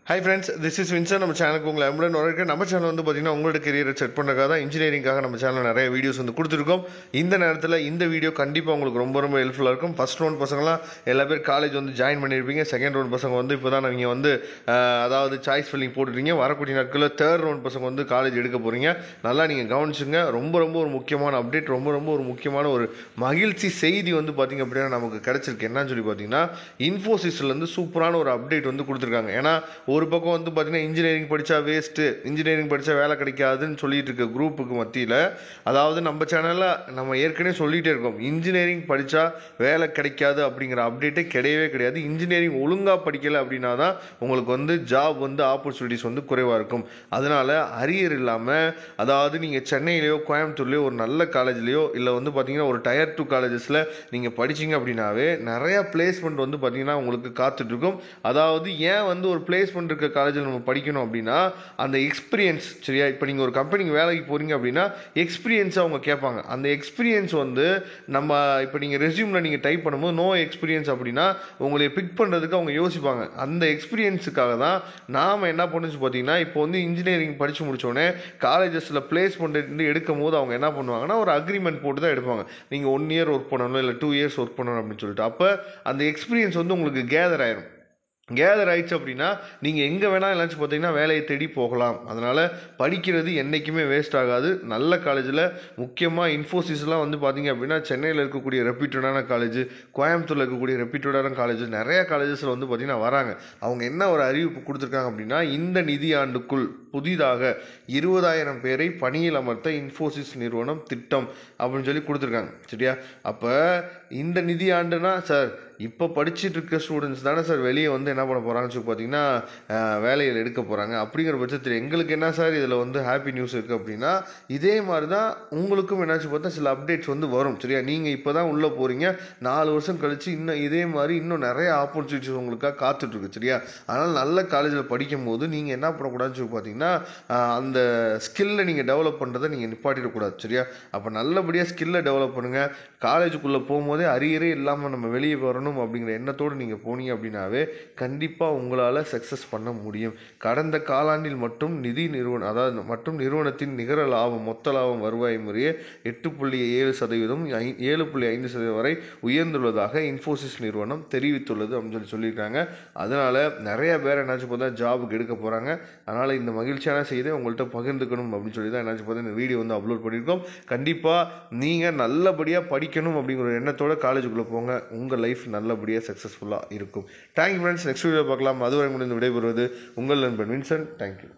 Hi friends, this is Vincent. நம்ம சேனலுக்கு உங்களை அன்புடன் வரவேற்கிறேன். நம்ம சேனல் வந்து பார்த்தீங்கன்னா உங்களோட கெரியரை செட் பண்ணுறதுக்காக தான் இன்ஜினியரிங்காக நம்ம சேனலில் நிறைய வீடியோஸ் வந்து கொடுத்துருக்கோம். இந்த நேரத்தில் இந்த வீடியோ கண்டிப்பாக உங்களுக்கு ரொம்ப ரொம்ப ஹெல்ப்ஃபுல்லாக இருக்கும். ஃபர்ஸ்ட் ரவுண்ட் பசங்களாம் எல்லா பேர் காலேஜ் வந்து ஜாயின் பண்ணியிருப்பீங்க. செகண்ட் ரவுண்ட் பசங்க வந்து இப்போ தான் நீங்கள் வந்து அதாவது சாய்ஸ் ஃபில்லிங் போட்டுருக்கீங்க. வரக்கூடிய நாட்களில் தேர்ட் ரவுண்ட் பசங்க வந்து காலேஜ் எடுக்க போகிறீங்க. நல்லா நீங்கள் கவனிச்சுங்க. ரொம்ப ஒரு முக்கியமான அப்டேட், ரொம்ப ஒரு முக்கியமான ஒரு மகிழ்ச்சி செய்தி வந்து பார்த்திங்க அப்படின்னா நமக்கு கிடச்சிருக்கு. என்னன்னு சொல்லி பார்த்தீங்கன்னா இன்ஃபோசிஸ்லேருந்து சூப்பரான ஒரு அப்டேட் வந்து கொடுத்துருக்காங்க. ஏன்னா ஒரு பக்கம் வந்து பார்த்தீங்கன்னா இன்ஜினியரிங் படித்தா வேஸ்ட்டு, இன்ஜினியரிங் படித்தா வேலை கிடைக்காதுன்னு சொல்லிட்டு இருக்க குரூப்புக்கு மத்தியில், அதாவது நம்ம சேனலில் நம்ம ஏற்கனவே சொல்லிகிட்டே இருக்கோம், இன்ஜினியரிங் படித்தா வேலை கிடைக்காது அப்படிங்கிற அப்டேட்டே கிடையவே கிடையாது. இன்ஜினியரிங் ஒழுங்காக படிக்கலை அப்படின்னா தான் உங்களுக்கு வந்து ஜாப் வந்து ஆப்பர்ச்சுனிட்டிஸ் வந்து குறைவாக இருக்கும். அதனால் அரியர் இல்லாமல், அதாவது நீங்கள் சென்னையிலையோ கோயம்புத்தூர்லையோ ஒரு நல்ல காலேஜ்லையோ இல்லை வந்து பார்த்தீங்கன்னா ஒரு டயர் 2 காலேஜஸில் நீங்கள் படிச்சிங்க அப்படின்னாவே நிறையா பிளேஸ்மெண்ட் வந்து பார்த்தீங்கன்னா உங்களுக்கு காத்துட்ருக்கும். அதாவது ஏன் வந்து ஒரு பிளேஸ்மெண்ட் இருக்க காலேஜில் நம்ம படிக்கணும் அப்படின்னா அந்த எக்ஸ்பீரியன்ஸ், சரியா? இப்போ நீங்கள் ஒரு கம்பெனிக்கு வேலைக்கு போகிறீங்க அப்படின்னா எக்ஸ்பீரியன்ஸை அவங்க கேட்பாங்க. அந்த எக்ஸ்பீரியன்ஸ் வந்து நம்ம இப்போ நீங்கள் ரெஸ்யூமில் நீங்கள் டைப் பண்ணும்போது நோ எக்ஸ்பீரியன்ஸ் அப்படின்னா உங்களை பிக் பண்ணுறதுக்கு அவங்க யோசிப்பாங்க. அந்த எக்ஸ்பீரியன்ஸுக்காக தான் நாம் என்ன பண்ணுச்சு பார்த்தீங்கன்னா, இப்போ வந்து இன்ஜினியரிங் படித்து முடித்தோடனே காலேஜஸில் பிளேஸ்மெண்ட் எடுக்கும் போது அவங்க என்ன பண்ணுவாங்கன்னா ஒரு அக்ரிமெண்ட் போட்டு தான் எடுப்பாங்க. நீங்கள் 1 இயர் ஒர்க் பண்ணணும் இல்லை 2 இயர்ஸ் ஒர்க் பண்ணணும் அப்படின்னு சொல்லிட்டு. அப்போ அந்த எக்ஸ்பீரியன்ஸ் வந்து உங்களுக்கு கேதர் ஆயிடுச்சு அப்படின்னா நீங்கள் எங்கே வேணால் எல்லாச்சும் பார்த்தீங்கன்னா வேலையை தேடி போகலாம். அதனால் படிக்கிறது என்றைக்குமே வேஸ்ட் ஆகாது. நல்ல காலேஜில் முக்கியமாக இன்ஃபோசிஸ்லாம் வந்து பார்த்தீங்க அப்படின்னா சென்னையில் இருக்கக்கூடிய ரெப்யூட்டடான காலேஜ், கோயம்புத்தூரில் இருக்கக்கூடிய ரெப்யூட்டடான காலேஜ், நிறையா காலேஜஸில் வந்து பார்த்திங்கன்னா வராங்க. அவங்க என்ன ஒரு அறிவிப்பு கொடுத்துருக்காங்க அப்படின்னா, இந்த நிதியாண்டுக்குள் புதிதாக 20,000 பேரை பணியில் அமர்த்த இன்ஃபோசிஸ் நிறுவனம் திட்டம் அப்படின்னு சொல்லி கொடுத்துருக்காங்க, சரியா? அப்போ இந்த நிதியாண்டுனா சார் இப்போ படிச்சுட்டு இருக்க ஸ்டூடெண்ட்ஸ் தானே சார் வெளியே வந்து என்ன பண்ண போகிறாங்கன்னு சொல்லி பார்த்தீங்கன்னா வேலையில் எடுக்க போகிறாங்க. அப்படிங்கிற பட்சத்தில் எங்களுக்கு என்ன சார் இதில் வந்து ஹாப்பி நியூஸ் இருக்குது அப்படின்னா, இதே மாதிரி தான் உங்களுக்கும் என்னாச்சு பார்த்தா சில அப்டேட்ஸ் வந்து வரும், சரியா? நீங்கள் இப்போ தான் உள்ளே போகிறீங்க, 4 வருஷம் கழித்து இன்னும் இதே மாதிரி இன்னும் நிறைய ஆப்பர்ச்சுனிட்டிஸ் உங்களுக்காக காத்துட்ருக்கு, சரியா? அதனால் நல்ல காலேஜில் படிக்கும் போது நீங்கள் என்ன பண்ணக்கூடாதுன்னு சொல்லி பார்த்தீங்கன்னா அந்த ஸ்கில்லை நீங்கள் டெவலப் பண்ணுறதை நீங்கள் நிப்பாட்டிடக்கூடாது, சரியா? அப்போ நல்லபடியாக ஸ்கில்லை டெவலப் பண்ணுங்கள். காலேஜுக்குள்ளே போகும்போதே அரியரே இல்லாமல் நம்ம வெளியே வரணும் அப்படிங்கிற எண்ணத்தோடு நீங்கள் போனீங்க அப்படின்னாவே கண்டிப்பாக உங்களால் சக்ஸஸ் பண்ண முடியும். கடந்த காலாண்டில் மட்டும் நிறுவனத்தின் நிகர லாபம், மொத்த லாபம் வருவாய் முறையே 8.7%, 7.5% வரை உயர்ந்துள்ளதாக இன்ஃபோசிஸ் நிறுவனம் தெரிவித்துள்ளது அப்படின்னு சொல்லியிருக்காங்க. அதனால் நிறைய பேர் என்னாச்சு பார்த்தா ஜாபுக்கு எடுக்க போகிறாங்க. அதனால் இந்த மகிழ்ச்சியான செய்தியை உங்கள்கிட்ட பகிர்ந்துக்கணும் அப்படின்னு சொல்லி தான் என்னாச்சு பார்த்தா இந்த வீடியோ வந்து அப்லோட் பண்ணியிருக்கோம். கண்டிப்பாக நீங்கள் நல்லபடியாக படிக்கணும் அப்படிங்கிற எண்ணத்தோட காலேஜுக்குள்ளே போங்க. உங்கள் லைஃப் நல்லபடியாக சக்ஸஸ்ஃபுல்லாக இருக்கும். Thank you friends. நெக்ஸ்ட் வீடியோ பார்க்கலாம். அதுவரை முடிந்து விடைபெறுவது உங்கள் நண்பன் வின்சென்ட். தேங்க்யூ.